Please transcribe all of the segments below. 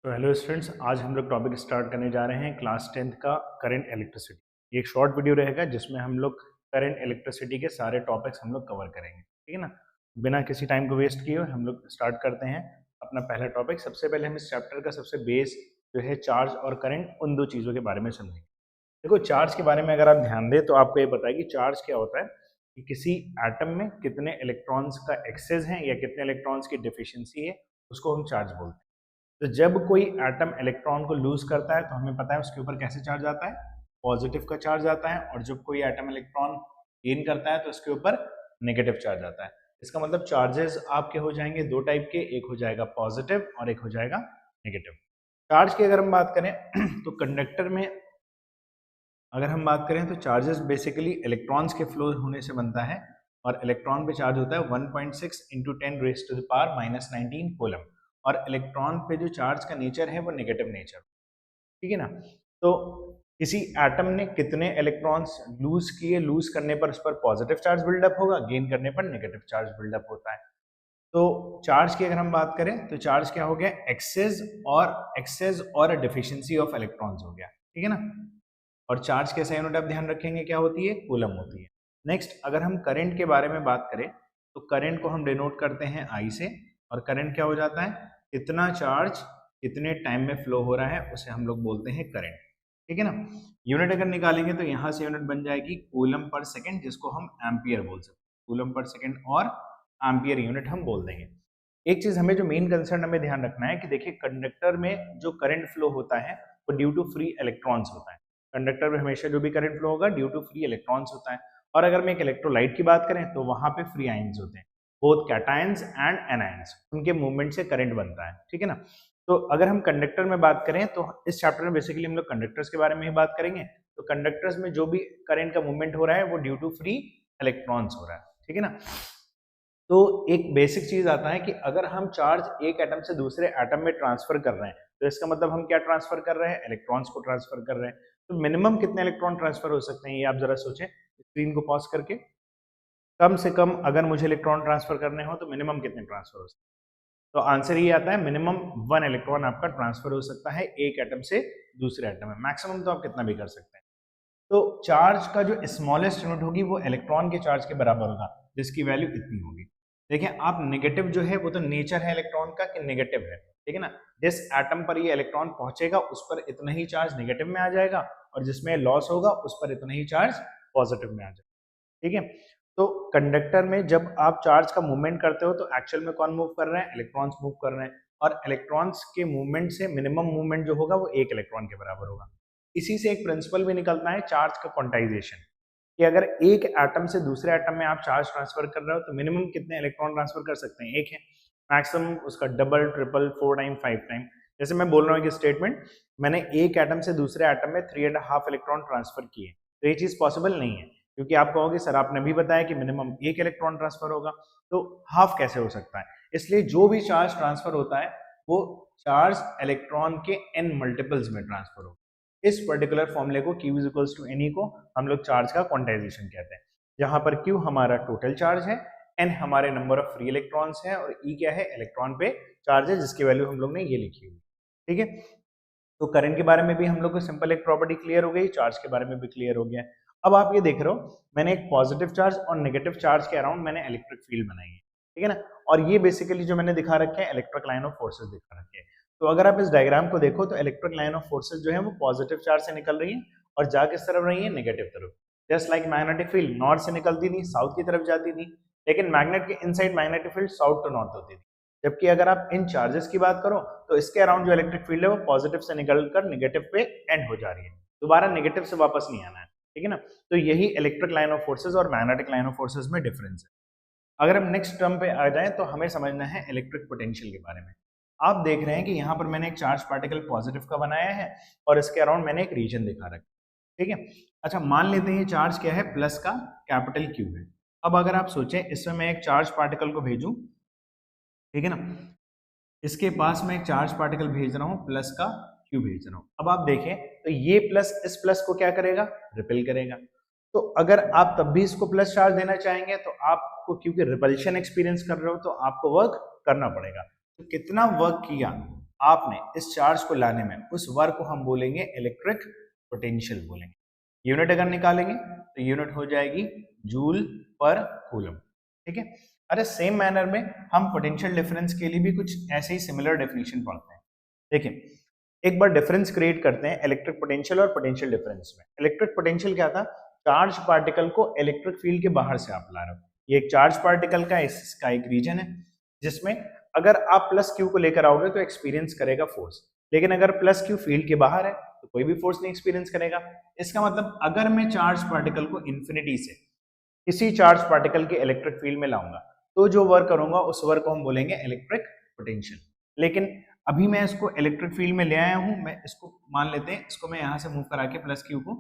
तो hello students, आज हम लोग टॉपिक स्टार्ट करने जा रहे हैं क्लास 10th का करंट इलेक्ट्रिसिटी। ये एक शॉर्ट वीडियो रहेगा जिसमें हम लोग करंट इलेक्ट्रिसिटी के सारे टॉपिक्स हम लोग कवर करेंगे, ठीक है ना। बिना किसी टाइम को वेस्ट किए हुए हम लोग स्टार्ट करते हैं अपना पहला टॉपिक। सबसे पहले हम इस चैप्टर का सबसे बेस जो है चार्ज और करंट, उन दो चीज़ों के बारे में समझेंगे। देखो, चार्ज के बारे में अगर आप ध्यान दें तो आपको ये पता है कि चार्ज क्या होता है कि किसी एटम में कितने इलेक्ट्रॉन्स का एक्सेस है या कितने इलेक्ट्रॉन्स की डिफिशियंसी है, उसको हम चार्ज बोलते हैं। तो जब कोई एटम इलेक्ट्रॉन को लूज करता है तो हमें पता है उसके ऊपर कैसे चार्ज आता है, पॉजिटिव का चार्ज आता है। और जब कोई एटम इलेक्ट्रॉन गेन करता है तो उसके ऊपर नेगेटिव चार्ज आता है। इसका मतलब चार्जेस आपके हो जाएंगे दो टाइप के, एक हो जाएगा पॉजिटिव और एक हो जाएगा नेगेटिव। चार्ज की अगर हम बात करें तो कंडक्टर में अगर हम बात करें तो चार्जेस बेसिकली इलेक्ट्रॉन्स के फ्लो होने से बनता है, और इलेक्ट्रॉन पे चार्ज होता है 1.6 into 10 raise to the power -19 coulomb. और इलेक्ट्रॉन पे जो चार्ज का नेचर है वो नेगेटिव नेचर, ठीक है ना। तो किसी एटम ने कितने इलेक्ट्रॉन्स लूज किए, लूज करने पर उस पर पॉजिटिव चार्ज बिल्डअप होगा, गेन करने पर नेगेटिव चार्ज बिल्डअप होता है। तो चार्ज की अगर हम बात करें तो चार्ज क्या हो गया, एक्सेस और डिफिशियंसी ऑफ इलेक्ट्रॉन्स हो गया, ठीक है ना। और चार्ज कैसे यूनिट आप ध्यान रखेंगे क्या होती है, कूलम होती है। नेक्स्ट, अगर हम करंट के बारे में बात करें तो करंट को हम डिनोट करते हैं आई से। और करंट क्या हो जाता है, कितना चार्ज कितने टाइम में फ्लो हो रहा है उसे हम लोग बोलते हैं करंट, ठीक है ना। यूनिट अगर निकालेंगे तो यहाँ से यूनिट बन जाएगी कूलम पर सेकेंड, जिसको हम एम्पियर बोल सकते हैं। कूलम पर सेकेंड और एम्पियर यूनिट हम बोल देंगे। एक चीज हमें जो मेन कंसर्न हमें ध्यान रखना है कि देखिए, कंडक्टर में जो करंट फ्लो होता है वो ड्यू टू फ्री इलेक्ट्रॉन्स होता है। कंडक्टर में हमेशा जो भी करंट फ्लो होगा ड्यू टू फ्री इलेक्ट्रॉन्स होता है। और अगर मैं एक इलेक्ट्रोलाइट की बात करें तो वहां पे फ्री आयंस होते हैं, बोथ कैटायंस एंड एनायंस, उनके मूवमेंट से करंट बनता है, ठीक है ना। तो अगर हम कंडक्टर में बात करें तो इस चैप्टर में बेसिकली हम लोग कंडक्टर्स के बारे में ही बात करेंगे। तो कंडक्टर्स में जो भी करंट का मूवमेंट हो रहा है वो ड्यू टू फ्री इलेक्ट्रॉन्स हो रहा है, ठीक है ना। तो एक बेसिक चीज आता है कि अगर हम चार्ज एक एटम से दूसरे एटम में ट्रांसफर कर रहे हैं तो इसका मतलब हम क्या ट्रांसफर कर रहे हैं, इलेक्ट्रॉन्स को ट्रांसफर कर रहे हैं। तो मिनिमम कितने इलेक्ट्रॉन ट्रांसफर हो सकते हैं ये आप जरा सोचें, स्क्रीन को पॉज करके। कम से कम अगर मुझे इलेक्ट्रॉन ट्रांसफर करने हो तो मिनिमम कितने ट्रांसफर हो सकते हैं। तो आंसर ये आता है मिनिमम 1 इलेक्ट्रॉन आपका ट्रांसफर हो सकता है एक एटम से दूसरे एटम में। मैक्सिमम तो आप कितना भी कर सकते हैं। तो चार्ज का जो स्मॉलेस्ट यूनिट होगी वो इलेक्ट्रॉन के चार्ज के बराबर होगा, जिसकी वैल्यू इतनी होगी। देखिए, आप नेगेटिव जो है वो तो नेचर है इलेक्ट्रॉन का कि नेगेटिव है, ठीक है ना। जिस एटम पर ये इलेक्ट्रॉन पहुंचेगा उस पर इतना ही चार्ज नेगेटिव में आ जाएगा, और जिसमें लॉस होगा उस पर इतना ही चार्ज पॉजिटिव में आ जाएगा, ठीक है। तो कंडक्टर में जब आप चार्ज का मूवमेंट करते हो तो एक्चुअल में कौन मूव कर रहे हैं, इलेक्ट्रॉन्स मूव कर रहे हैं। और इलेक्ट्रॉन्स के मूवमेंट से मिनिमम मूवमेंट जो होगा वो एक इलेक्ट्रॉन के बराबर होगा। इसी से एक प्रिंसिपल भी निकलता है चार्ज का क्वांटाइजेशन, कि अगर एक एटम से दूसरे एटम में आप चार्ज ट्रांसफर कर रहे हो तो मिनिमम कितने इलेक्ट्रॉन ट्रांसफर कर सकते हैं, एक है। मैक्सिमम उसका डबल, ट्रिपल, 4 टाइम, 5 टाइम। जैसे मैं बोल रहा हूँ कि स्टेटमेंट, मैंने एक एटम से दूसरे एटम में 3.5 इलेक्ट्रॉन ट्रांसफर किए, तो ये चीज पॉसिबल नहीं है, क्योंकि आप कहोगे सर आपने भी बताया कि मिनिमम एक इलेक्ट्रॉन ट्रांसफर होगा, तो हाफ कैसे हो सकता है। इसलिए जो भी चार्ज ट्रांसफर होता है वो चार्ज इलेक्ट्रॉन के n मल्टीपल्स में ट्रांसफर होगा। इस पर्टिकुलर फॉर्मूले को Q is equals to NE को हम लोग चार्ज का क्वांटाइजेशन कहते हैं, जहां पर Q हमारा टोटल चार्ज है, N हमारे नंबर ऑफ फ्री इलेक्ट्रॉन्स है, और E क्या है, इलेक्ट्रॉन पे चार्ज है, जिसकी वैल्यू हम लोग ने ये लिखी हुई, ठीक है। तो करंट के बारे में भी हम लोग को सिंपल एक प्रॉपर्टी क्लियर हो गई, चार्ज के बारे में भी क्लियर हो गया। अब आप ये देख रहे हो, मैंने एक पॉजिटिव चार्ज और नेगेटिव चार्ज के अराउंड मैंने इलेक्ट्रिक फील्ड बनाई है, ठीक है ना। और ये बेसिकली जो मैंने दिखा रखे हैं इलेक्ट्रिक लाइन ऑफ फोर्सेस दिखा रखे हैं। तो अगर आप इस डायग्राम को देखो तो इलेक्ट्रिक लाइन ऑफ फोर्सेस जो है वो पॉजिटिव चार्ज से निकल रही है और जा किस तरफ रही है, नेगेटिव तरफ। Just like magnetic field north से निकलती थी, साउथ की तरफ जाती थी, लेकिन मैग्नेट के inside magnetic field south to north होती थी। जबकि अगर आप इन चार्जेस की बात करो तो इसके अराउंड जो इलेक्ट्रिक फील्ड है वो पॉजिटिव से निकलकर नेगेटिव पे एंड हो जा रही है, दोबारा नेगेटिव से वापस नहीं आना है, ठीक है ना। तो यही इलेक्ट्रिक लाइन ऑफ फोर्सेस और मैग्नेटिक लाइन ऑफ फोर्सेस में डिफरेंस है। अगर हम नेक्स्ट टर्म पे आ जाएं तो हमें समझना है इलेक्ट्रिक पोटेंशियल के बारे में। आप देख रहे हैं कि यहाँ पर मैंने एक चार्ज पार्टिकल पॉजिटिव का बनाया है और इसके अराउंड मैंने एक रीजन दिखा रखा है, ठीक है। अच्छा, मान लेते हैं ये चार्ज क्या है, प्लस का कैपिटल Q है। अब अगर आप सोचें इसमें मैं एक चार्ज पार्टिकल को भेजूं, ठीक है ना, इसके पास मैं एक चार्ज पार्टिकल भेज रहा हूं, प्लस का Q भेज रहा हूं। अब आप देखें तो ये प्लस इस प्लस को क्या करेगा, रिपेल करेगा। तो अगर आप तब भी इसको प्लस चार्ज देना चाहेंगे तो आपको, क्योंकि रिपल्शन एक्सपीरियंस कर रहे हो, तो आपको वर्क करना पड़ेगा। तो कितना वर्क किया, आपने इस चार्ज को लाने में उस वर्क को हम बोलेंगे इलेक्ट्रिक पोटेंशियल बोलेंगे। यूनिट अगर निकालेंगे तो यूनिट हो जाएगी जूल पर कूलम, ठीक है। अरे सेम मैनर में हम पोटेंशियल डिफरेंस के लिए भी कुछ ऐसे ही सिमिलर डेफिनेशन पढ़ते हैं। देखिए एक बार डिफरेंस क्रिएट करते हैं इलेक्ट्रिक पोटेंशियल और पोटेंशियल डिफरेंस में। इलेक्ट्रिक पोटेंशियल क्या था, चार्ज पार्टिकल को इलेक्ट्रिक फील्ड के बाहर से आप ला रहे हो। ये एक चार्ज पार्टिकल का इसका एक रीजन है जिसमें अगर आप प्लस क्यू को लेकर आओगे तो एक्सपीरियंस करेगा फोर्स, लेकिन अगर प्लस क्यू फील्ड के बाहर है तो कोई भी फोर्स नहीं एक्सपीरियंस करेगा। इसका मतलब अगर मैं चार्ज पार्टिकल को इंफिनिटी से किसी चार्ज पार्टिकल के इलेक्ट्रिक फील्ड में लाऊंगा तो जो वर्क करूंगा उस वर्क को हम बोलेंगे इलेक्ट्रिक पोटेंशियल। लेकिन अभी मैं इसको इलेक्ट्रिक फील्ड में ले आया हूं, मैं इसको मान लेते हैं, इसको मैं यहां से मूव करा के प्लस क्यू को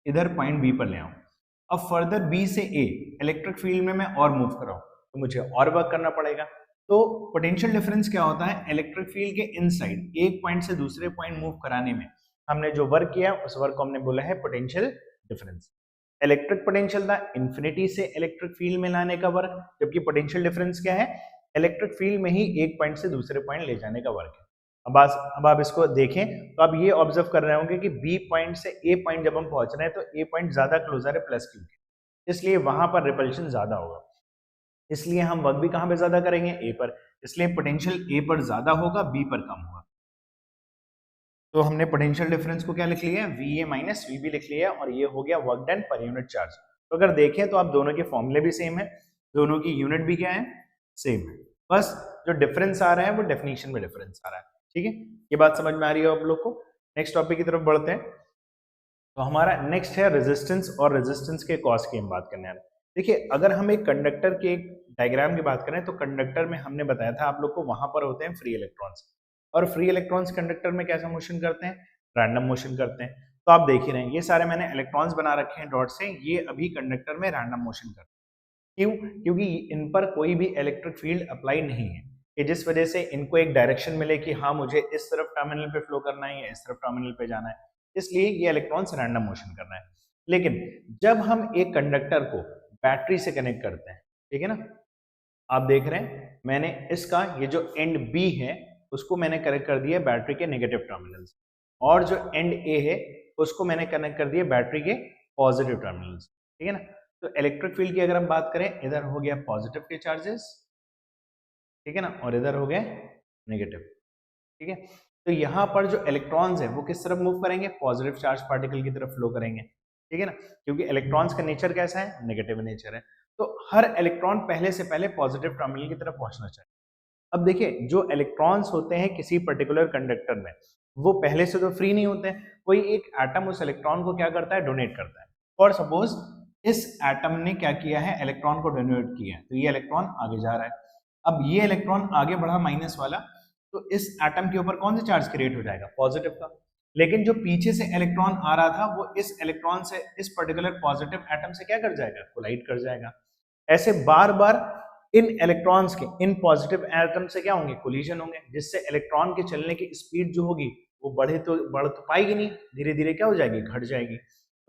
इधर पॉइंट बी पर ले आऊं। अब फर्दर बी से ए इलेक्ट्रिक फील्ड में मैं और मूव कराऊं तो मुझे और वर्क करना पड़ेगा। तो पोटेंशियल डिफरेंस क्या होता है, इलेक्ट्रिक फील्ड के इनसाइड एक पॉइंट से दूसरे पॉइंट मूव कराने में हमने जो वर्क किया उस वर्क को हमने बोला है पोटेंशियल डिफरेंस। इलेक्ट्रिक पोटेंशियल था इंफिनिटी से इलेक्ट्रिक फील्ड में लाने का वर्क, जबकि पोटेंशियल डिफरेंस क्या है, इलेक्ट्रिक फील्ड में ही एक पॉइंट से दूसरे पॉइंट ले जाने का वर्क है। अब आप इसको देखें तो आप ये ऑब्जर्व कर रहे होंगे कि बी पॉइंट से ए पॉइंट जब हम पहुंच रहे हैं तो ए पॉइंट ज्यादा क्लोजर है प्लस क्यू के, इसलिए वहां पर रिपल्शन ज्यादा होगा, इसलिए हम वर्क भी कहां पे ज्यादा करेंगे, ए पर, इसलिए पोटेंशियल ए पर ज्यादा होगा बी पर कम होगा। तो हमने पोटेंशियल डिफरेंस को क्या लिख लिया है, V A minus V B लिख लिया, और ये हो गया work done per unit charge. तो अगर देखें तो आप दोनों के फॉर्मूले भी सेम है, दोनों की यूनिट भी क्या है, सेम है, बस जो डिफरेंस आ रहा है वो डेफिनेशन में डिफरेंस आ रहा है। ठीक है, ये बात समझ में आ रही है आप लोग को। नेक्स्ट टॉपिक की तरफ बढ़ते हैं। तो हमारा नेक्स्ट है रेजिस्टेंस, और रेजिस्टेंस के कॉज की हम बात करने वाले। देखिए अगर हम एक कंडक्टर के एक डायग्राम की बात करें तो कंडक्टर में हमने बताया था आप लोग को वहां पर होते हैं फ्री इलेक्ट्रॉन्स, और फ्री इलेक्ट्रॉन्स कंडक्टर में कैसा मोशन करते हैं, रैंडम मोशन करते हैं। तो आप देख ही रहे हैं ये सारे मैंने इलेक्ट्रॉन्स बना रखे हैं डॉट से, ये अभी कंडक्टर में रैंडम मोशन करते हैं। क्यों, क्योंकि इन पर कोई भी इलेक्ट्रिक फील्ड अप्लाई नहीं है, कि जिस वजह से इनको एक डायरेक्शन मिले कि हाँ मुझे इस तरफ टर्मिनल पे फ्लो करना है या इस तरफ टर्मिनल पे जाना है, इसलिए ये इलेक्ट्रॉन्स रैंडम मोशन कर रहे हैं। लेकिन जब हम एक कंडक्टर को बैटरी से कनेक्ट करते हैं, ठीक है ना, आप देख रहे हैं मैंने इसका ये जो एंड बी है उसको मैंने कनेक्ट कर दिया बैटरी के नेगेटिव टर्मिनल से, और जो एंड ए है उसको मैंने कनेक्ट कर दिया बैटरी के पॉजिटिव टर्मिनल से, ठीक है ना। तो इलेक्ट्रिक फील्ड की अगर हम बात करें, इधर हो गया पॉजिटिव के चार्जेस, ठीक है ना, और इधर हो गए नेगेटिव, ठीक है। तो यहाँ पर जो इलेक्ट्रॉन्स है वो किस तरफ मूव करेंगे, पॉजिटिव चार्ज पार्टिकल की तरफ फ्लो करेंगे, ठीक है ना, क्योंकि इलेक्ट्रॉन्स का नेचर कैसा है, नेगेटिव नेचर है। तो हर इलेक्ट्रॉन पहले से पहले पॉजिटिव टर्मिनल की तरफ पहुंचना चाहिए। अब देखिए जो इलेक्ट्रॉन्स होते हैं किसी पर्टिकुलर कंडक्टर में वो पहले से तो फ्री नहीं होते हैं, कोई एक एटम उस इलेक्ट्रॉन को क्या करता है, डोनेट करता है। और सपोज इस एटम ने क्या किया है, इलेक्ट्रॉन को डोनेट किया है, तो ये इलेक्ट्रॉन आगे जा रहा है। अब ये इलेक्ट्रॉन आगे बढ़ा माइनस वाला, तो इस एटम के ऊपर कौन सा चार्ज क्रिएट हो जाएगा, पॉजिटिव का। लेकिन जो पीछे से इलेक्ट्रॉन आ रहा था वो इस इलेक्ट्रॉन से इस पर्टिकुलर पॉजिटिव एटम से क्या कर जाएगा, कोलाइड कर जाएगा। ऐसे बार बार इन इलेक्ट्रॉन्स के इन पॉजिटिव एटम से क्या होंगे, कोलिजन होंगे, जिससे इलेक्ट्रॉन के चलने की स्पीड जो होगी वो बढ़ तो पाएगी नहीं, धीरे धीरे क्या हो जाएगी, घट जाएगी।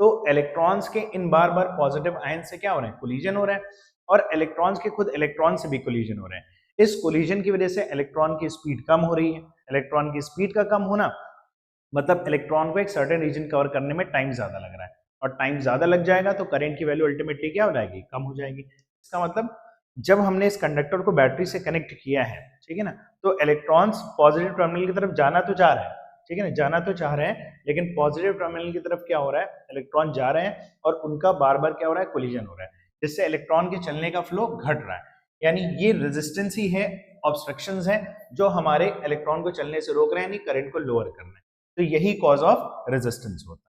तो इलेक्ट्रॉन्स के इन बार बार पॉजिटिव आयन से क्या हो रहे हैं, कोलिजन हो रहा है, और इलेक्ट्रॉन्स के खुद इलेक्ट्रॉन से भी कोलिजन हो रहे हैं। इस कोलिजन की वजह से इलेक्ट्रॉन की स्पीड कम हो रही है। इलेक्ट्रॉन की स्पीड का कम होना मतलब इलेक्ट्रॉन को एक सर्टेन रीजन कवर करने में टाइम ज्यादा लग रहा है, और टाइम ज्यादा लग जाएगा तो करंट की वैल्यू अल्टीमेटली क्या हो जाएगी, कम हो जाएगी। इसका मतलब जब हमने इस कंडक्टर को बैटरी से कनेक्ट किया है, ठीक है ना, तो इलेक्ट्रॉन्स पॉजिटिव टर्मिनल की तरफ जाना तो चाह रहे हैं, ठीक है ना, जाना तो चाह रहे हैं, लेकिन पॉजिटिव टर्मिनल की तरफ क्या हो रहा है, इलेक्ट्रॉन जा रहे हैं और उनका बार बार क्या हो रहा है, कोलिजन हो रहा है, जिससे इलेक्ट्रॉन के चलने का फ्लो घट रहा है। यानी ये रेजिस्टेंस ही है, ऑब्स्ट्रक्शंस है जो हमारे इलेक्ट्रॉन को चलने से रोक रहे हैं, यानी करंट को लोअर करना है। तो यही कॉज ऑफ रेजिस्टेंस होता है।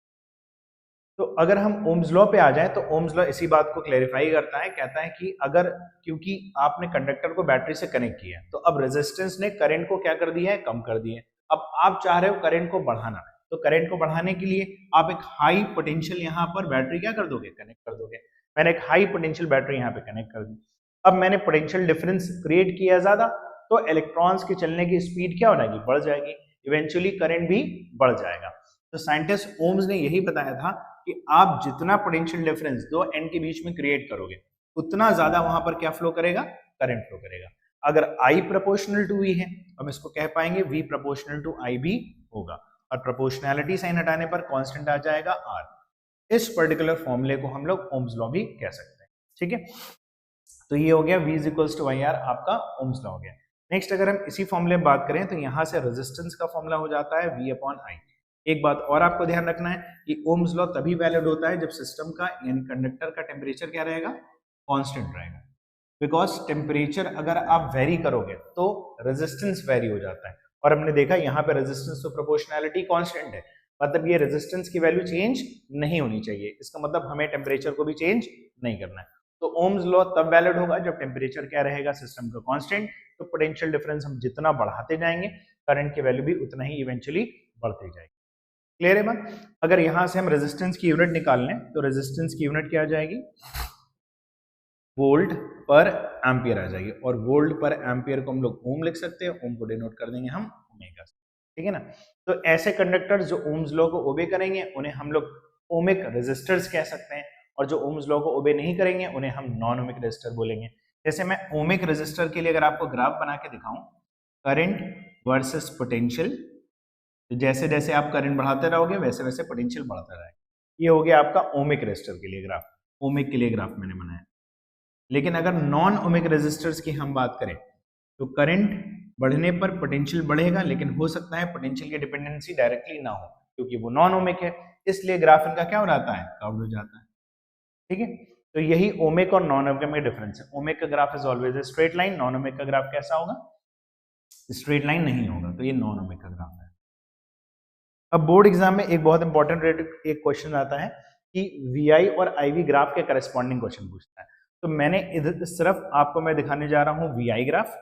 तो अगर हम ओम्स लॉ पे आ जाएं तो ओम्स लॉ इसी बात को क्लेरिफाई करता है, कहता है कि अगर क्योंकि आपने कंडक्टर को बैटरी से कनेक्ट किया है तो अब रेजिस्टेंस ने करंट को क्या कर दिया है, कम कर दिया है। अब आप चाह रहे हो करंट को बढ़ाना, तो करंट को बढ़ाने के लिए आप एक हाई पोटेंशियल यहाँ पर बैटरी क्या कर दोगे, कनेक्ट कर दोगे। मैंने एक हाई पोटेंशियल बैटरी यहाँ पे कनेक्ट कर दी। अब मैंने पोटेंशियल डिफरेंस क्रिएट किया ज्यादा, तो इलेक्ट्रॉन्स की चलने की स्पीड क्या हो जाएगी, बढ़ जाएगी, इवेंचुअली करंट भी बढ़ जाएगा। तो साइंटिस्ट ओम्स ने यही बताया था कि आप जितना पोटेंशियल डिफरेंस दो एंड के बीच में क्रिएट करोगे उतना ज्यादा वहां पर क्या फ्लो करेगा, करंट फ्लो करेगा। अगर I प्रोपोर्शनल टू V है हम इसको कह पाएंगे V प्रोपोर्शनल टू I भी होगा, और प्रोपोर्शनैलिटी साइन हटाने पर कांस्टेंट आ जाएगा R। इस पर्टिकुलर फॉर्मूले को हम लोग ओम्स लॉ भी कह सकते हैं। ठीक है, तो ये हो गया V is equals to IR, आपका ओम्स लॉ हो गया। नेक्स्ट अगर हम इसी फॉर्मूले में बात करें तो यहाँ से रेजिस्टेंस का फॉर्मूला हो जाता है V अपॉन I। एक बात और आपको ध्यान रखना है कि ओम्स लॉ तभी वैलिड होता है जब सिस्टम का यानी कंडक्टर का टेम्परेचर क्या रहेगा, कांस्टेंट रहेगा। बिकॉज टेम्परेचर अगर आप वेरी करोगे तो रेजिस्टेंस वेरी हो जाता है, और हमने देखा यहाँ पे रेजिस्टेंस तो प्रोपोर्शनैलिटी कांस्टेंट है, मतलब ये रेजिस्टेंस की वैल्यू चेंज नहीं होनी चाहिए। इसका मतलब हमें टेम्परेचर को भी चेंज नहीं करना है। तो ओम्स लॉ तब वैलिड होगा जब टेम्परेचर क्या रहेगा, सिस्टम का कांस्टेंट। तो पोटेंशियल डिफरेंस हम जितना बढ़ाते जाएंगे करंट की वैल्यू भी उतना ही इवेंचुअली बढ़ती जाएगी। क्लियर है बात? अगर यहां से हम रेजिस्टेंस की यूनिट निकाल लें तो रेजिस्टेंस की यूनिट क्या आ जाएगी, वोल्ट पर एम्पियर आ जाएगी, और वोल्ट पर एम्पियर को हम लोग ओम लिख सकते हैं, ओम को डिनोट कर देंगे हम ओमेगा से। ठीक है ना, तो ऐसे कंडक्टर्स जो ओम्स लॉ को ओबे करेंगे उन्हें हम लोग ओमिक रेजिस्टर्स कह सकते हैं, और जो ओम्स लॉ को ओबे नहीं करेंगे उन्हें हम नॉन ओमिक रेजिस्टर बोलेंगे। जैसे मैं ओमिक रेजिस्टर के लिए अगर आपको ग्राफ बना के दिखाऊं, करंट वर्सेस पोटेंशियल, तो जैसे जैसे आप करंट बढ़ाते रहोगे वैसे वैसे पोटेंशियल बढ़ता रहेगा। ये हो गया आपका ओमिक रेजिस्टर के लिए ग्राफ, ओमिक के लिए ग्राफ मैंने बनाया। लेकिन अगर नॉन ओमिक रेजिस्टर्स की हम बात करें तो करंट बढ़ने पर पोटेंशियल बढ़ेगा, लेकिन हो सकता है पोटेंशियल की डिपेंडेंसी डायरेक्टली ना हो क्योंकि वो नॉन ओमिक है, इसलिए ग्राफ इनका क्या हो जाता है, कर्व्ड हो जाता है। ठीक है, तो यही ओमिक और नॉन ओमिक में डिफरेंस है। ओमिक का graph is always a straight line, non ohmic का ग्राफ कैसा होगा, स्ट्रेट लाइन नहीं होगा, तो ये नॉन ओमिक का ग्राफ है। अब बोर्ड एग्जाम में एक बहुत इंपॉर्टेंट एक क्वेश्चन आता है कि VI और IV ग्राफ के करस्पॉन्डिंग क्वेश्चन पूछता है। तो मैंने इधर सिर्फ आपको मैं दिखाने जा रहा हूं VI ग्राफ,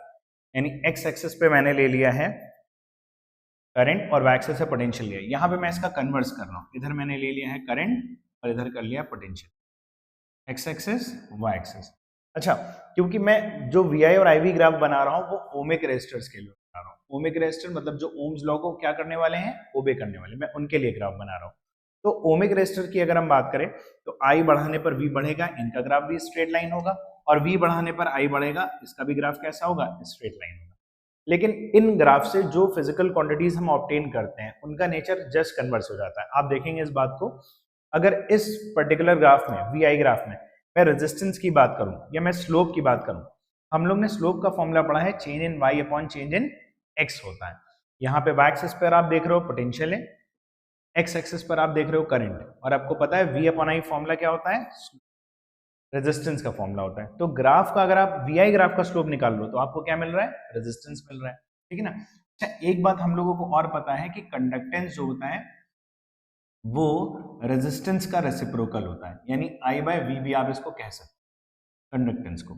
यानी एक्स एक्सिस पे मैंने ले लिया है करंट और वाई एक्सिस से पोटेंशियल लिया। यहाँ पे मैं इसका कन्वर्स कर रहा हूँ, इधर मैंने ले लिया है करंट और इधर कर लिया potential, X axis Y axis. अच्छा, क्योंकि मैं जो VI और IV ग्राफ बना रहा हूँ वो ओमिक रेजिस्टर्स के लिए बना रहा हूँ। ओमिक रेजिस्टर मतलब जो ओम्स लॉ को क्या करने वाले हैं, ओबे करने वाले, मैं उनके लिए ग्राफ बना रहा हूँ। तो ओमिक रेजिस्टर की अगर हम बात करें तो I बढ़ाने पर V बढ़ेगा, इनका ग्राफ भी स्ट्रेट लाइन होगा, और V बढ़ाने पर I बढ़ेगा, इसका भी ग्राफ कैसा होगा, स्ट्रेट लाइन होगा। लेकिन इन ग्राफ से जो फिजिकल क्वांटिटीज हम ऑब्टेन करते हैं उनका नेचर जस्ट कन्वर्स हो जाता है। आप देखेंगे इस बात को, अगर इस पर्टिकुलर ग्राफ में VI ग्राफ में मैं रेजिस्टेंस की बात करूं या मैं स्लोप की बात करूं, हम लोग ने स्लोप का फॉर्मूला पढ़ा है change in Y upon change in X होता है। यहाँ पे वाई एक्सिस पर आप देख रहे हो पोटेंशियल है, एक्स एक्सिस पर आप देख रहे हो करंट, और आपको पता है V अपॉन I फॉर्मूला क्या होता है, रेजिस्टेंस का फॉर्मूला होता है। तो ग्राफ का अगर आप VI ग्राफ का स्लोप निकाल लो तो आपको क्या मिल रहा है, रेजिस्टेंस मिल रहा है। ठीक है ना। अच्छा, एक बात हम लोगों को और पता है कि कंडक्टेंस जो होता है वो रेजिस्टेंस का रेसिप्रोकल होता है, यानी I/V भी आप इसको कह सकते हैं कंडक्टेंस को।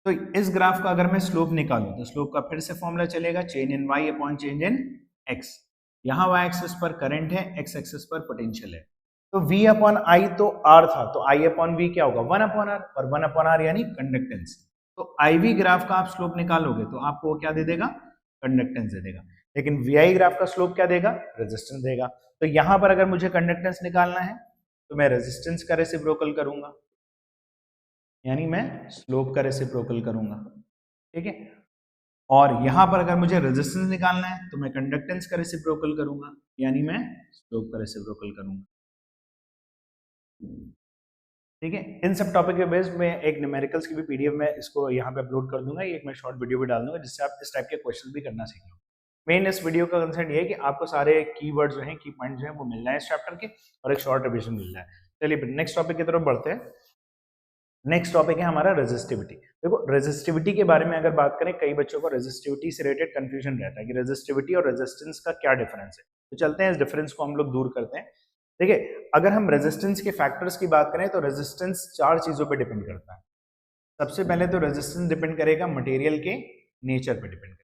तो इस ग्राफ का अगर मैं स्लोप निकालूं तो स्लोप का फिर से फॉर्मूला चलेगा change in Y upon change in X। यहाँ Y एक्सिस पर करंट है, X एक्सिस पर पोटेंशियल है, तो V अपॉन I तो R था, तो I अपॉन V क्या होगा, 1 अपॉन R, और 1 अपॉन R यानी कंडक्टेंस। तो IV ग्राफ का आप स्लोप निकालोगे तो आपको क्या दे देगा, कंडक्टेंस दे देगा। लेकिन VI ग्राफ का स्लोप क्या देगा, रेजिस्टेंस देगा। तो यहां पर अगर मुझे कंडक्टेंस निकालना है तो मैं रेजिस्टेंस का रेसिप्रोकल करूंगा, यानी मैं स्लोप का रेसिप्रोकल करूंगा। ठीक है, और यहां पर अगर मुझे रेजिस्टेंस निकालना है तो मैं कंडक्टेंस का रेसिप्रोकल करूंगा, यानी मैं स्लोप का रेसिप्रोकल करूंगा। ठीक है, इन सब टॉपिक के बेस्ड में एक न्यूमेरिकल्स की भी PDF में इसको यहाँ पे अपलोड कर दूंगा, एक मैं शॉर्ट वीडियो भी डाल दूंगा जिससे आप इस टाइप के क्वेश्चन भी करना सीख लो। मेन इस वीडियो का कंसेंट ये है कि आपको सारे कीवर्ड जो हैं, की पॉइंट जो है वो मिल जाए इस चैप्टर के, और एक शॉर्ट रिविजन मिल जाए। चलिए नेक्स्ट टॉपिक की तरफ बढ़ते हैं। नेक्स्ट टॉपिक है हमारा रेजिस्टिविटी। देखो रेजिस्टिविटी के बारे में अगर बात करें, कई बच्चों को रेजिस्टिविटी से रिलेटेड कंफ्यूजन रहता है कि रेजिस्टिविटी और रेजिस्टेंस का क्या डिफरेंस है। तो चलते हैं इस डिफरेंस को हम लोग दूर करते हैं। देखिए, अगर हम रेजिस्टेंस के फैक्टर्स की बात करें तो रेजिस्टेंस 4 चीजों पे डिपेंड करता है। सबसे पहले तो रेजिस्टेंस डिपेंड करेगा मटेरियल के नेचर पे डिपेंड करेगा।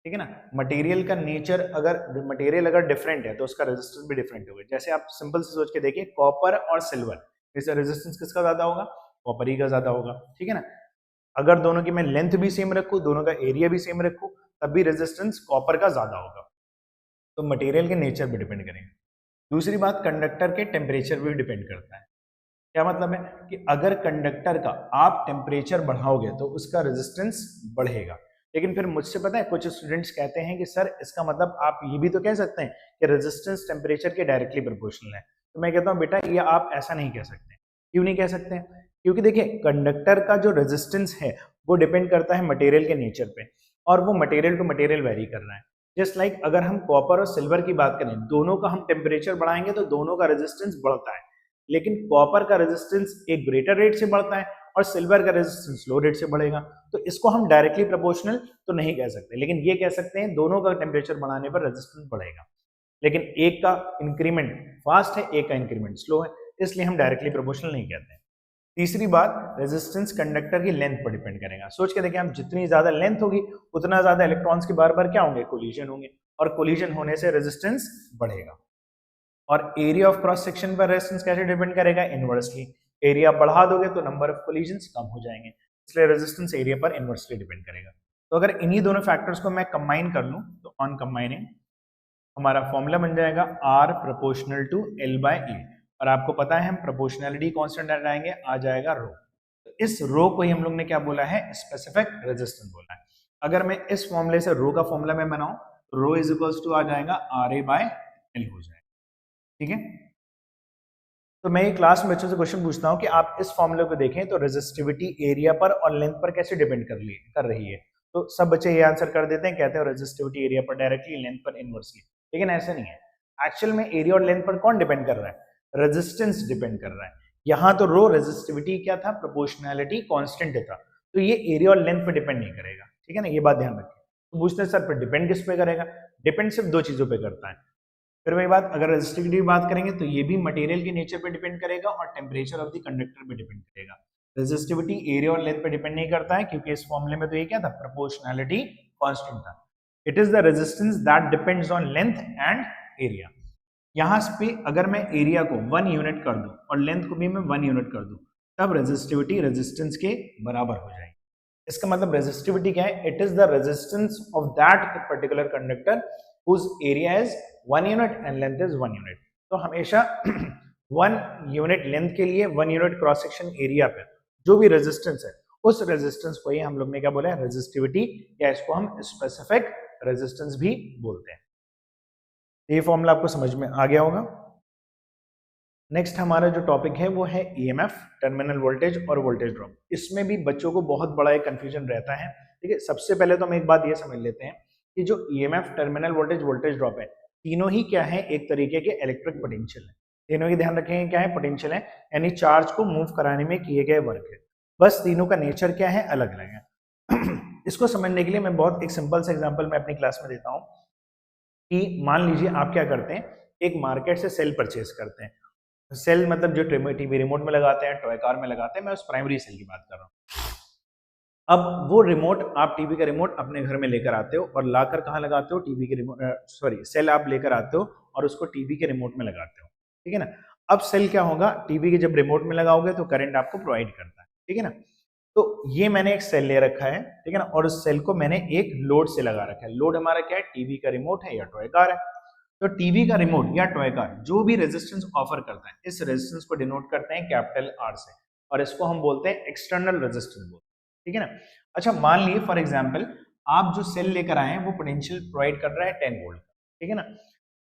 ठीक है ना, मटेरियल का नेचर, अगर मटेरियल अगर डिफरेंट है तो उसका रेजिस्टेंस भी डिफरेंट होगा। जैसे आप सिंपल से सोच के देखिए, कॉपर और सिल्वर, इसका रेजिस्टेंस किसका ज्यादा होगा, कॉपर ही का ज्यादा होगा। ठीक है ना, अगर दोनों की मैं लेंथ भी सेम रखूं, दोनों का एरिया भी सेम रखूं, तब भी रेजिस्टेंस कॉपर का ज्यादा होगा। तो मटेरियल के नेचर पे डिपेंड करेगा। दूसरी बात, कंडक्टर के टेम्परेचर पे डिपेंड करता है। क्या मतलब है कि अगर कंडक्टर का आप टेम्परेचर बढ़ाओगे तो उसका रेजिस्टेंस बढ़ेगा। लेकिन फिर मुझसे पता है कुछ स्टूडेंट्स कहते हैं कि सर इसका मतलब आप ये भी तो कह सकते हैं कि रेजिस्टेंस टेम्परेचर के डायरेक्टली प्रोपोर्शनल है। तो मैं कहता हूँ बेटा ये आप ऐसा नहीं कह सकते। क्यों नहीं कह सकते? क्योंकि देखिए कंडक्टर का जो रेजिस्टेंस है वो डिपेंड करता है मटेरियल के नेचर पे, और वो मटेरियल टू मटेरियल वेरी कर रहा है। जस्ट लाइक अगर हम कॉपर और सिल्वर की बात करें, दोनों का हम टेम्परेचर बढ़ाएंगे तो दोनों का रेजिस्टेंस बढ़ता है, लेकिन कॉपर का रेजिस्टेंस एक ग्रेटर रेट से बढ़ता है और सिल्वर का रेजिस्टेंस स्लो रेट से बढ़ेगा। तो इसको हम डायरेक्टली प्रोपोर्शनल तो नहीं कह सकते, लेकिन ये कह सकते हैं दोनों का टेम्परेचर बढ़ाने पर रेजिस्टेंस बढ़ेगा। लेकिन एक का इंक्रीमेंट फास्ट है, एक का इंक्रीमेंट स्लो है, इसलिए हम डायरेक्टली प्रोपोर्शनल नहीं कहते हैं। तीसरी बात, रेजिस्टेंस कंडक्टर की लेंथ पर डिपेंड करेगा। सोच के देखिए, हम जितनी ज्यादा लेंथ होगी उतना ज्यादा इलेक्ट्रॉन्स के बार बार क्या होंगे, कोलिजन होंगे, और कोलिजन होने से रेजिस्टेंस बढ़ेगा। और एरिया ऑफ क्रॉस सेक्शन पर रेजिस्टेंस कैसे डिपेंड करेगा, इनवर्सली। एरिया बढ़ा दोगे तो नंबर ऑफ कोलिजन्स कम हो जाएंगे, इसलिए रेजिस्टेंस एरिया पर इनवर्सली डिपेंड करेगा। तो अगर इन्हीं दोनों फैक्टर्स को मैं कंबाइन कर लूं तो ऑन कंबाइनिंग हमारा फॉर्मूला बन जाएगा R प्रोपोर्शनल टू L/A, और आपको पता है हम प्रोपोर्शनैलिटी कांस्टेंट लगाएंगे, आ जाएगा रो। तो इस रो को ही हम लोग ने क्या बोला है, स्पेसिफिक रेजिस्टेंस बोला है। अगर मैं इस फॉर्मूले से रो का फॉर्मूला में बनाऊं तो रो इज इक्वल्स टू आ जाएगा RA/L हो जाएगा। ठीक है, तो मैं ये क्लास में बच्चों से क्वेश्चन पूछता हूँ कि आप इस फॉर्मूले को देखें तो रेजिस्टिविटी एरिया पर और लेंथ पर कैसे डिपेंड कर रही है। तो सब बच्चे ये आंसर कर देते हैं, कहते हैं रेजिस्टिविटी एरिया पर डायरेक्टली, लेंथ पर इनवर्सली। लेकिन ऐसे नहीं है, एक्चुअल में एरिया और लेंथ पर कौन डिपेंड कर रहा है, रेजिस्टेंस डिपेंड कर रहा है। यहाँ तो रो रेजिस्टिविटी क्या था, प्रोपोर्शनैलिटी कांस्टेंट था, तो ये एरिया और लेंथ पर डिपेंड नहीं करेगा। ठीक है ना, ये बात ध्यान रखें। तो पूछते हैं सर पर डिपेंड किस पे करेगा, डिपेंड सिर्फ दो चीजों पे करता है। फिर वही बात, अगर रेजिस्टिविटी की बात करेंगे तो ये भी मटेरियल के नेचर पे डिपेंड करेगा और टेम्परेचर ऑफ द कंडक्टर पे डिपेंड करेगा। रेजिस्टिविटी एरिया और लेंथ पे डिपेंड नहीं करता है, क्योंकि इस फॉर्मूले में तो ये क्या था, प्रोपोर्शनैलिटी कांस्टेंट था। It is the resistance that depends on length and area. यहाँ पे अगर मैं एरिया को 1 यूनिट कर दूं और लेंथ को भी मैं 1 यूनिट कर दूं, तब रेजिस्टिविटी रेजिस्टेंस के बराबर हो जाएगी। इसका मतलब रेजिस्टिविटी क्या है, it is the resistance of that particular conductor whose area is 1 unit and length is 1 unit। तो हमेशा 1 यूनिट लेंथ के लिए 1 यूनिट क्रॉस सेक्शन एरिया पे जो भी रेजिस्टेंस है, उस रेजिस्टेंस को ही हम लोग ने क्या बोला है, रेजिस्टिविटी, या इसको हम स्पेसिफिक रेजिस्टेंस भी बोलते हैं। ये फॉर्मूला आपको समझ में आ गया होगा। नेक्स्ट हमारा जो टॉपिक है वो है ईएमएफ, टर्मिनल वोल्टेज और वोल्टेज ड्रॉप। इसमें भी बच्चों को बहुत बड़ा एक कंफ्यूजन रहता है। ठीक है, सबसे पहले तो हम एक बात ये समझ लेते हैं कि जो EMF, terminal voltage, voltage drop है, तीनों ही क्या है, एक तरीके के इलेक्ट्रिक पोटेंशियल है। तीनों की ध्यान रखेंगे क्या है, पोटेंशियल है, यानी चार्ज को मूव कराने में किए गए वर्क है। बस तीनों का नेचर क्या है, अलग अलग है। इसको समझने के लिए मैं बहुत एक सिंपल सा एग्जांपल मैं अपनी क्लास में देता हूँ कि मान लीजिए आप क्या करते हैं, एक मार्केट से सेल परचेज करते हैं। सेल मतलब जो टीवी रिमोट में लगाते हैं, टॉय कार में लगाते हैं, मैं उस प्राइमरी सेल की बात कर रहा हूँ। अब वो रिमोट, आप टीवी का रिमोट अपने घर में लेकर आते हो और लाकर कहाँ लगाते हो, टीवी के रिमोट, सॉरी सेल आप लेकर आते हो और उसको टीवी के रिमोट में लगाते हो। ठीक है ना, अब सेल क्या होगा, टीवी के जब रिमोट में लगाओगे तो करंट आपको प्रोवाइड करता है। ठीक है ना, तो ये मैंने एक सेल ले रखा है, ठीक है ना, और उस सेल को मैंने एक लोड से लगा रखा है। लोड हमारा क्या है, टीवी का रिमोट है या टॉय कार है। तो टीवी का रिमोट या टॉय कार जो भी रेजिस्टेंस ऑफर करता है, इस रेजिस्टेंस को डिनोट करते हैं कैपिटल आर से, और इसको हम बोलते हैं एक्सटर्नल रेजिस्टेंस बोलते हैं। ठीक है ना, अच्छा मान लीजिए फॉर एग्जांपल आप जो सेल लेकर आए हैं वो पोटेंशियल प्रोवाइड कर रहा है 10 वोल्ट। ठीक है ना,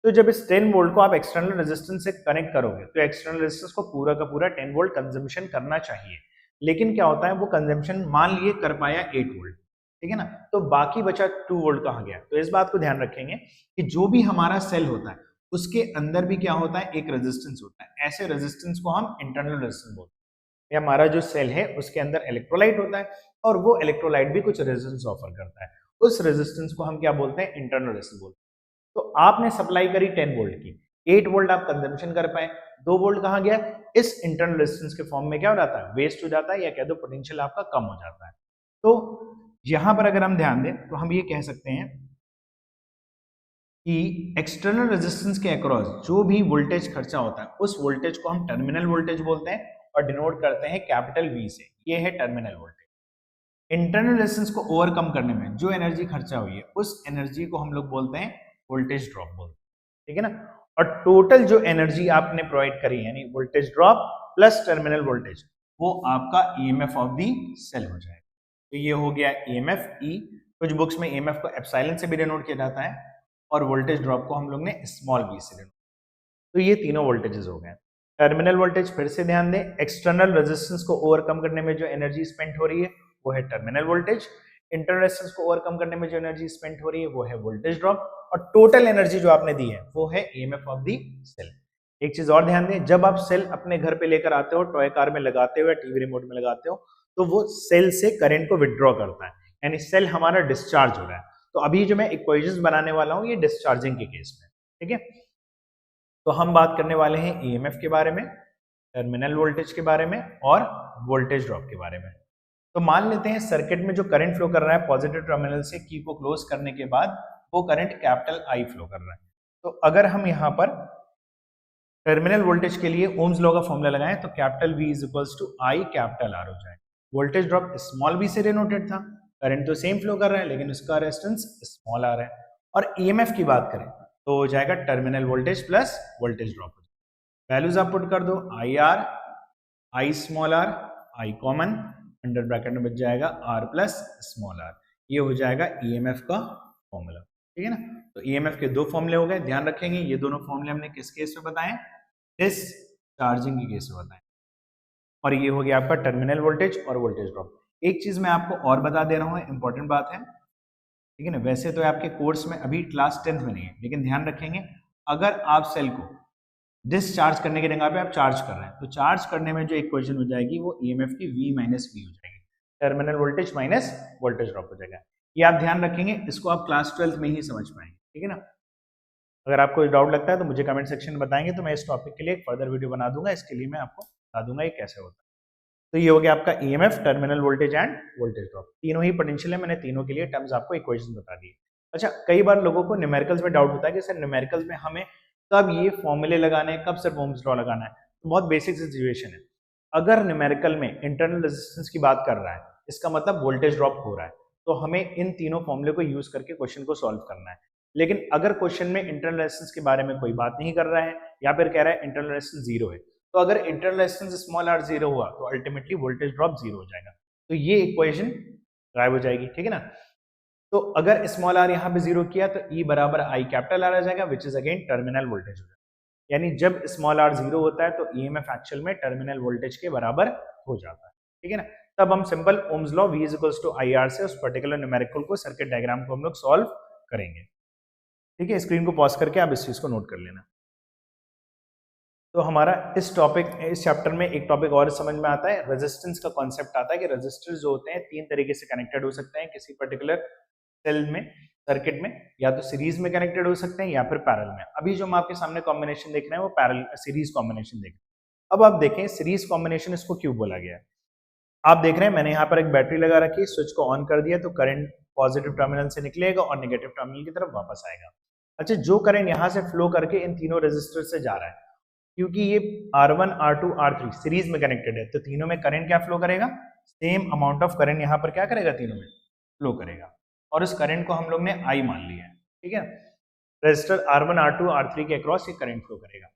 तो जब इस 10 वोल्ट को आप एक्सटर्नल रेजिस्टेंस से कनेक्ट करोगे तो एक्सटर्नल रेजिस्टेंस को पूरा का पूरा 10 वोल्ट कंजम्पशन करना चाहिए। लेकिन क्या होता है, वो कंजम्पशन मान लिए कर पाया 8 वोल्ट। ठीक है ना, तो बाकी बचा 2 वोल्ट कहाँ गया। तो इस बात को ध्यान रखेंगे कि जो भी हमारा सेल होता है उसके अंदर भी क्या होता है, एक रेजिस्टेंस होता है। ऐसे रेजिस्टेंस को हम इंटरनल रेजिस्टेंस बोलते हैं। हमारा जो सेल है उसके अंदर इलेक्ट्रोलाइट होता है और वो इलेक्ट्रोलाइट भी कुछ रेजिस्टेंस ऑफर करता है, उस रेजिस्टेंस को हम क्या बोलते हैं, इंटरनल रेजिस्टेंस बोलते हैं। तो आपने सप्लाई करी 10 वोल्ट की, 8 वोल्ट आप कंजम्पशन कर पाए, 2 वोल्ट कहाँ गया, इस इंटरनल रेजिस्टेंस के फॉर्म में क्या हो जाता है, वेस्ट हो जाता है, या कह दो पोटेंशियल आपका कम हो जाता है। तो यहां पर अगर हम ध्यान दें तो हम ये कह सकते हैं कि एक्सटर्नल रेजिस्टेंस के अक्रॉस जो भी वोल्टेज खर्चा होता है उस वोल्टेज को हम टर्मिनल वोल्टेज बोलते हैं और डिनोट करते हैं कैपिटल वी से। ये है टर्मिनल वोल्टेज। इंटरनल रेजिस्टेंस को ओवरकम करने में जो एनर्जी खर्चा हुई है उस एनर्जी को हम लोग बोलते हैं वोल्टेज ड्रॉप बोलते हैं। ठीक है ना, और टोटल जो एनर्जी आपने प्रोवाइड करी यानी voltage drop plus terminal voltage, वो आपका ईएमएफ ऑफ दी सेल हो जाएगा। तो ये हो गया ईएमएफ ई। कुछ बुक्स में ईएमएफ को एप्सिलॉन से भी डिनोट किया जाता है और वोल्टेज ड्रॉप को हम लोग ने स्मॉल वी से डिनोट। तो ये तीनों वोल्टेजेस हो गए। टर्मिनल वोल्टेज फिर से ध्यान दें, एक्सटर्नल रेजिस्टेंस को ओवरकम करने में जो एनर्जी स्पेंड हो रही है वो है टर्मिनल वोल्टेज। इंटरनल रेजिस्टेंस को ओवरकम करने में जो एनर्जी स्पेंड हो रही है वो है वोल्टेज ड्रॉप, और टोटल एनर्जी जो आपने दी है वो है ईएमएफ ऑफ दी सेल। एक चीज और ध्यान दें, जब आप सेल अपने घर पे लेकर आते हो, टॉय कार में लगाते हो या टीवी रिमोट में लगाते हो, तो वो सेल से करंट को विड्रॉ करता है, यानी सेल हमारा डिस्चार्ज हो रहा है। तो अभी जो मैं इक्वेशंस बनाने वाला हूं ये डिस्चार्जिंग के केस में, ठीक है। तो हम बात करने वाले हैं ईएमएफ के बारे में, टर्मिनल वोल्टेज के बारे में और वोल्टेज ड्रॉप के बारे में। तो मान लेते हैं सर्किट में जो करंट फ्लो कर रहा है पॉजिटिव टर्मिनल से की को क्लोज करने के बाद, वो करंट कैपिटल आई फ्लो कर रहा है। तो अगर हम यहाँ पर टर्मिनल वोल्टेज के लिए ओम्स लॉ का फॉर्मूला लगाएं तो capital V is equals to I capital R हो जाए। वोल्टेज ड्रॉप स्मॉल v से डिनोटेड था, करंट तो सेम फ्लो कर रहा है लेकिन उसका रेजिस्टेंस स्मॉल आर है। और ईएमएफ की बात करें तो हो जाएगा terminal voltage plus voltage drop. Values आप पुट कर दो, I R, I small R, I common, under bracket में बच जाएगा आर प्लस स्मॉल आर। ये हो जाएगा ईएमएफ का फॉर्मूला, ठीक है ना। तो ईएमएफ के दो फॉर्मूले हो गए, ध्यान रखेंगे ये दोनों फॉर्मूले हमने किस केस में बताए, डिस्चार्जिंग के केस में बताए। और ये हो गया आपका टर्मिनल वोल्टेज और वोल्टेज ड्रॉप। एक चीज मैं आपको और बता दे रहा हूँ, इंपॉर्टेंट बात है, ठीक है ना। वैसे तो आपके कोर्स में अभी क्लास 10th में नहीं है, लेकिन ध्यान रखेंगे अगर आप सेल को डिस्चार्ज करने की जगह पे आप चार्ज कर रहे हैं, तो चार्ज करने में जो इक्वेशन हो जाएगी वो ईएमएफ की V माइनस वी हो जाएगी, terminal voltage minus voltage drop हो जाएगा। ये आप ध्यान रखेंगे, इसको आप क्लास 12th में ही समझ पाएंगे, ठीक है ना। अगर आपको कोई डाउट लगता है तो मुझे कमेंट सेक्शन में बताएंगे, तो मैं इस टॉपिक के लिए एक फर्दर वीडियो बना दूंगा, इसके लिए मैं आपको बता दूंगा ये कैसे होता है। तो ये हो गया आपका EMF, terminal voltage end voltage drop, तीनों ही पोटेंशियल है, मैंने तीनों के लिए टर्म्स आपको इक्वेशन बता दी। अच्छा, कई बार लोगों को न्यूमेरिकल्स में डाउट होता है कि सर न्यूमेरिकल्स में हमें कब ये फॉर्मूले लगाने हैं, कब सिर्फ ओम्स लॉ लगाना है। तो बहुत बेसिक सिचुएशन है, अगर न्यूमेरिकल में इंटरनल रेजिस्टेंस की बात कर रहा है, इसका मतलब वोल्टेज ड्रॉप हो रहा है, तो हमें इन तीनों फॉर्मूले को यूज करके क्वेश्चन को सॉल्व करना है। लेकिन अगर क्वेश्चन में इंटरनल रेजिस्टेंस के बारे में कोई बात नहीं कर रहा है या फिर कह रहा है इंटरनल रेजिस्टेंस 0 है, तो अगर इंटरनल रेजिस्टेंस स्मॉल r 0 हुआ तो अल्टीमेटली वोल्टेज ड्रॉप 0 हो जाएगा, तो ये इक्वेशन गायब हो जाएगी, ठीक है ना। तो अगर स्मॉल r यहाँ पे 0 किया तो E बराबर आई कैपिटल आर आ जाएगा, which is again terminal voltage हो जाएगा। यानी जब स्मॉल r 0 होता है तो ईएमएफ एक्चुअल में टर्मिनल वोल्टेज के बराबर हो जाता है, ठीक है ना। तब हम simple Ohm's law V is equals to I R से उस पर्टिकुलर न्यूमेरिकल को, सर्किट डायग्राम को हम लोग सॉल्व करेंगे, ठीक है। स्क्रीन को पॉज करके आप इस चीज को नोट कर लेना। तो हमारा इस टॉपिक, इस चैप्टर में एक टॉपिक और समझ में आता है, रेजिस्टेंस का कॉन्सेप्ट आता है कि रेजिस्टर्स जो होते हैं तीन तरीके से कनेक्टेड हो सकते हैं किसी पर्टिकुलर सेल में, सर्किट में, या तो सीरीज में कनेक्टेड हो सकते हैं या फिर पैरेलल में। अभी जो हम आपके सामने कॉम्बिनेशन देख रहे हैं वो पैरेलल सीरीज कॉम्बिनेशन देख रहे हैं। अब आप देखें सीरीज कॉम्बिनेशन, इसको क्यों बोला गया है। आप देख रहे हैं मैंने यहाँ पर एक बैटरी लगा रखी, स्विच को ऑन कर दिया तो करंट पॉजिटिव टर्मिनल से निकलेगा और नेगेटिव टर्मिनल की तरफ वापस आएगा। अच्छा, जो करंट यहाँ से फ्लो करके इन तीनों रेजिस्टर से जा रहा है, क्योंकि ये R1, R2, R3 सीरीज में कनेक्टेड है, तो तीनों में करंट क्या फ्लो करेगा, सेम अमाउंट ऑफ करंट यहाँ पर क्या करेगा, तीनों में फ्लो करेगा, और उस करंट को हम लोग ने I मान लिया है, ठीक है। रेजिस्टर R1, R2, R3 के अक्रॉस ये करंट फ्लो करेगा।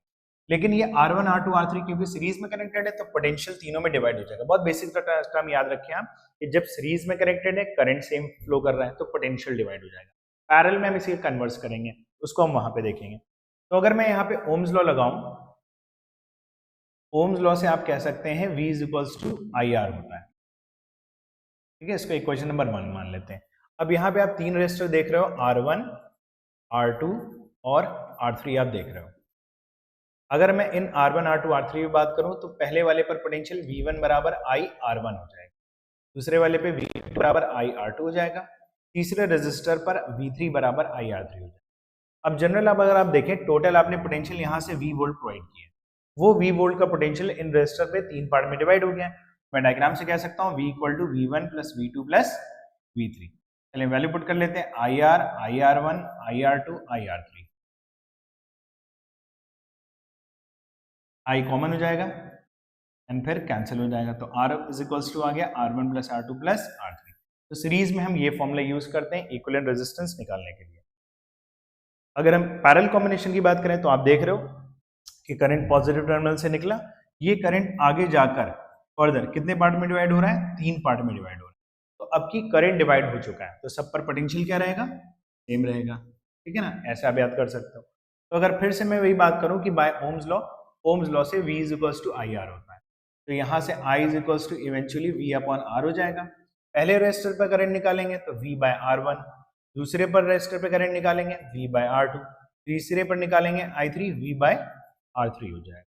लेकिन ये R1, R2, R3 क्योंकि सीरीज में कनेक्टेड है तो पोटेंशियल तीनों में डिवाइड हो जाएगा। बहुत बेसिक टर्म याद रखिए आप कि जब सीरीज में कनेक्टेड है, करंट सेम फ्लो कर रहा है, तो पोटेंशियल डिवाइड हो जाएगा। पैरेलल में हम इसे कन्वर्स करेंगे, उसको हम वहां पे देखेंगे। तो अगर मैं यहाँ पे ओम्स लॉ लगाऊं, ओम्स लॉ से आप कह सकते हैं V is equals to I R होता है, ठीक है। इसको इक्वेशन नंबर 1 मान लेते हैं। अब यहाँ पे आप तीन रेजिस्टर देख रहे हो, R1, R2 और R3 आप देख रहे हो। अगर मैं इन R1, R2, R3 की बात करूं तो पहले वाले पर पोटेंशियल V1 बराबर I R1 हो जाएगा, दूसरे वाले पे V2 बराबर I R2 हो जाएगा, तीसरे रेजिस्टर पर V3 बराबर I R3 हो जाएगा। अब जनरल अब अगर आप देखें, टोटल आपने पोटेंशियल यहाँ से V वोल्ट प्रोवाइड किया, वो V वोल्ट का पोटेंशियल इन रेजिस्टर पे तीन पार्ट में डिवाइड हो गया। मैं डायग्राम से कह सकता हूँ V equal to V1 plus V2 plus V3। चलिए वैल्यू पुट कर लेते हैं, IR, IR1, IR2, IR3। I common हो जाएगा एंड फिर कैंसिल हो जाएगा, तो R इज इक्वल्स टू आ गया R1 plus R2 plus R3। तो सीरीज में हम ये फॉर्मूला यूज करते हैं इक्विवेलेंट रेजिस्टेंस निकालने के लिए। अगर हम पैरेलल कॉम्बिनेशन की बात करें तो आप देख रहे हो कि करंट पॉजिटिव टर्मिनल से निकला, ये करंट आगे जाकर फर्दर कितने पार्ट में डिवाइड हो रहा है, 3 पार्ट में डिवाइड हो रहा है। तो अब की करंट डिवाइड हो चुका है, तो सब पर पोटेंशियल क्या रहेगा, सेम रहेगा, ठीक है ना, ऐसे आप याद कर सकते हो। तो अगर फिर से मैं वही बात करूं कि बाय ओम्स लॉ से V is equals to I R होता है, तो यहाँ से I is equals to eventually V upon R हो जाएगा। पहले रेजिस्टर पर करंट निकालेंगे तो V बाय R1, दूसरे पर रेजिस्टर पर करंट निकालेंगे V बाय R2, तीसरे पर निकालेंगे I3 V बाय R3 हो जाएगा।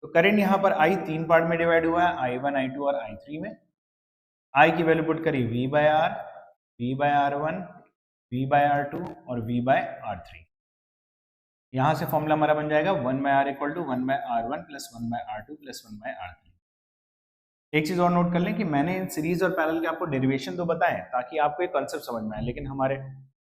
तो करंट यहाँ पर I 3 पार्ट में डिवाइड हुआ है, I1, I2 और I3 में। I की वैल्यू पुट करी V by R, V by R1, V by R2 और V बाय R3। यहाँ से फॉर्मूला हमारा बन जाएगा 1 by R equal to 1 by R1 plus 1 by R2 plus 1 by R3। एक चीज और नोट कर लें कि मैंने इन सीरीज और पैरेलल के आपको डेरिवेशन तो बताए ताकि आपको एक कॉन्सेप्ट समझ में आए, लेकिन हमारे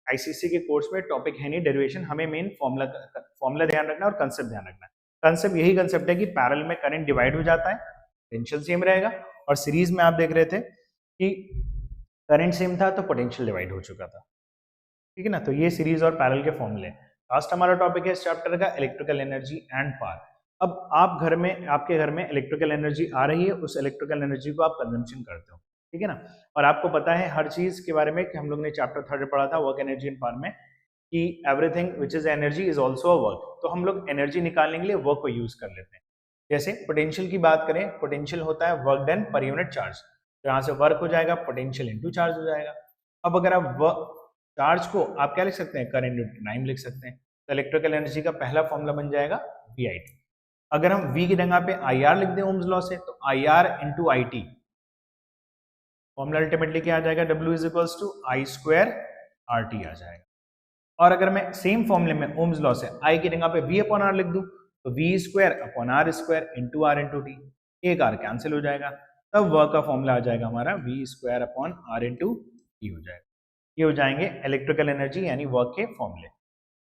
आईसीसी के कोर्स में टॉपिक है नहीं डेरिवेशन, हमें मेन फॉर्मूला ध्यान रखना है और कंसेप्ट ध्यान रखना है। कंसेप्ट यही कंसेप्ट है कि पैरेलल में करंट डिवाइड हो जाता है, पोटेंशियल सेम रहेगा, और सीरीज में आप देख रहे थे कि करंट सेम था तो पोटेंशियल डिवाइड हो चुका था, ठीक है ना। तो ये सीरीज और पैरेलल के फॉर्मूले। लास्ट हमारा टॉपिक है इस चैप्टर का इलेक्ट्रिकल एनर्जी एंड पावर। अब आप घर में, आपके घर में इलेक्ट्रिकल एनर्जी आ रही है, उस इलेक्ट्रिकल एनर्जी को आप कंजम्पशन करते हो, ठीक है ना। और आपको पता है हर चीज के बारे में कि हम लोग ने चैप्टर 3 पढ़ा था वर्क एनर्जी एंड पावर में कि everything which is energy is also a work. तो हम लोग एनर्जी निकालने के लिए वर्क को यूज कर लेते हैं। जैसे पोटेंशियल की बात करें, पोटेंशियल होता है work done per unit charge, तो यहाँ से वर्क हो जाएगा पोटेंशियल इंटू चार्ज हो जाएगा। अब अगर आप चार्ज को आप क्या लिख सकते हैं, करंट इंटू टाइम लिख सकते हैं, तो इलेक्ट्रिकल एनर्जी का पहला फॉर्मूला बन जाएगा VIT। अगर हम V की जगह पे IR लिख दें ओम्स लॉ से, तो IR into IT, formula ultimately क्या आ जाएगा, W is equals to I square RT आ जाएगा। और अगर मैं सेम फॉर्मूले में ओम्स लॉ से I की जगह पे V अपॉन R लिख दूं, तो V square upon R square into R into T, एक R कैंसिल हो जाएगा, तब वर्क का फॉर्मूला आ जाएगा हमारा V square upon R into T हो जाएगा। ये हो जाएंगे इलेक्ट्रिकल एनर्जी यानी वर्क के फॉर्मूले।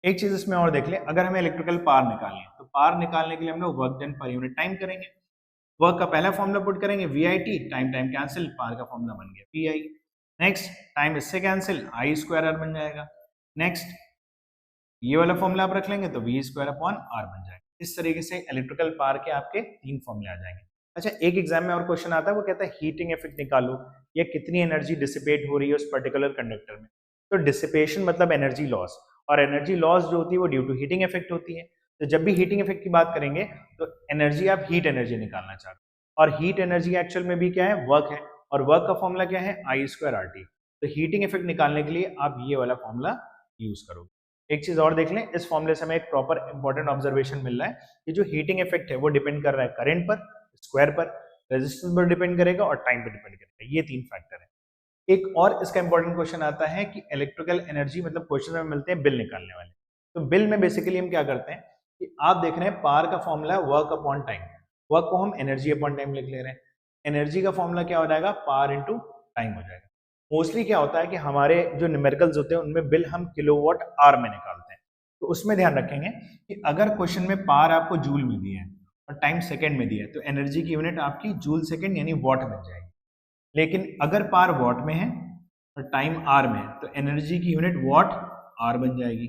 एक चीज इसमें और देख ले, अगर हमें इलेक्ट्रिकल पावर निकालनी है तो पावर निकालने के लिए हम लोग work done per unit time करेंगे। वर्क का पहला फॉर्मूला पुट करेंगे VIT, time time cancel, power का फॉर्मूला बन गया PI। नेक्स्ट टाइम इससे कैंसिल, I स्क्वायर R बन जाएगा। नेक्स्ट ये वाला फॉर्मूला आप रख लेंगे तो V स्क्वायर अपॉन R बन जाएगा। इस तरीके से इलेक्ट्रिकल पावर के आपके 3 फॉर्मूले आ जाएंगे। अच्छा, एक एग्जाम में और क्वेश्चन आता है, वो कहता है हीटिंग इफेक्ट निकालो या कितनी एनर्जी डिसिपेट हो रही है उस पर्टिकुलर कंडक्टर में। तो डिसिपेशन मतलब एनर्जी लॉस, और एनर्जी लॉस जो होती है वो ड्यू टू हीटिंग इफेक्ट होती है। तो जब भी हीटिंग इफेक्ट की बात करेंगे तो एनर्जी आप हीट एनर्जी निकालना चाहते हो, और हीट एनर्जी एक्चुअल में भी क्या है, वर्क है, और वर्क का फॉर्मूला क्या है, I स्क्वायर RT। तो हीटिंग इफेक्ट निकालने के लिए आप ये वाला फॉर्मूला यूज करोगे। एक चीज और देख लें, इस फॉर्मूले से हमें एक प्रॉपर इंपॉर्टेंट ऑब्जर्वेशन मिल रहा है कि जो हीटिंग इफेक्ट है वो डिपेंड कर रहा है करंट पर, स्क्वायर पर, रेजिस्टेंस पर डिपेंड करेगा और टाइम पर डिपेंड करेगा। ये 3 फैक्टर है। एक और इसका इंपॉर्टेंट क्वेश्चन आता है कि इलेक्ट्रिकल एनर्जी मतलब क्वेश्चन में मिलते हैं बिल निकालने वाले। तो बिल में बेसिकली हम क्या करते हैं कि आप देख रहे हैं पावर का फॉर्मूला है वर्क अपॉन टाइम, वर्क को हम एनर्जी अपॉन टाइम लिख ले रहे हैं। एनर्जी का फॉर्मूला क्या हो जाएगा, पावर इंटू टाइम हो जाएगा। मोस्टली क्या होता है कि हमारे जो न्यूमेरिकल्स होते हैं उनमें बिल हम किलोवाट आवर में निकालते हैं, तो उसमें ध्यान रखेंगे कि अगर क्वेश्चन में पावर आपको जूल में दिया है और टाइम सेकेंड में दिया है, तो एनर्जी की यूनिट आपकी जूल सेकेंड यानी वॉट बन जाएगी। लेकिन अगर पावर वॉट में है और टाइम आर में है, तो एनर्जी की यूनिट वॉट आर बन जाएगी।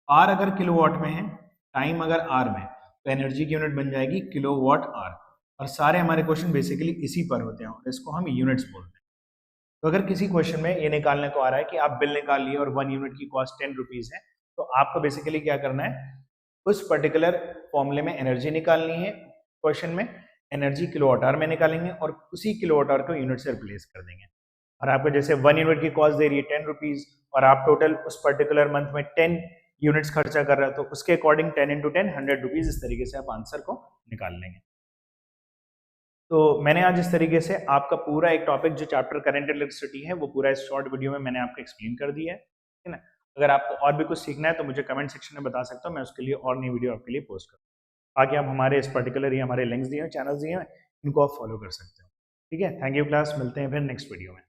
आर अगर किलोवाट में है, टाइम अगर आर में, तो एनर्जी की यूनिट बन जाएगी किलोवाट आर। और सारे हमारे क्वेश्चन बेसिकली इसी पर होते हैं और इसको हम यूनिट्स बोलते हैं। तो अगर किसी क्वेश्चन में ये निकालने को आ रहा है कि आप बिल निकाल लिए और 1 यूनिट की कॉस्ट 10 रुपीज है, तो आपको बेसिकली क्या करना है, उस पर्टिकुलर फॉर्मूले में एनर्जी निकालनी है, क्वेश्चन में एनर्जी किलोवाट आवर में निकालेंगे और उसी किलोवाट आवर को यूनिट से रिप्लेस कर देंगे। और आपको जैसे 1 यूनिट की कॉस्ट दे रही है 10 रुपीज और आप टोटल उस पर्टिकुलर मंथ में 10 यूनिट्स खर्चा कर रहे हो, तो उसके अकॉर्डिंग 10 इंटू 10 100 रुपीज, इस तरीके से आप आंसर को निकाल लेंगे। तो मैंने आज इस तरीके से आपका पूरा एक टॉपिक जो चैप्टर करंट इलेक्ट्रिसिटी है वो पूरा इस शॉर्ट वीडियो में मैंने आपको एक्सप्लेन कर दिया है, ठीक है ना। अगर आपको और भी कुछ सीखना है तो मुझे कमेंट सेक्शन में बता सकता हूँ, मैं उसके लिए और नई वीडियो आपके लिए पोस्ट करूँ। बाकी आप हमारे इस पर्टिकुलर ही हमारे लिंक्स दिए हैं, चैनल्स दिए हैं, इनको आप फॉलो कर सकते हो। ठीक है, थैंक यू क्लास, मिलते हैं फिर नेक्स्ट वीडियो में।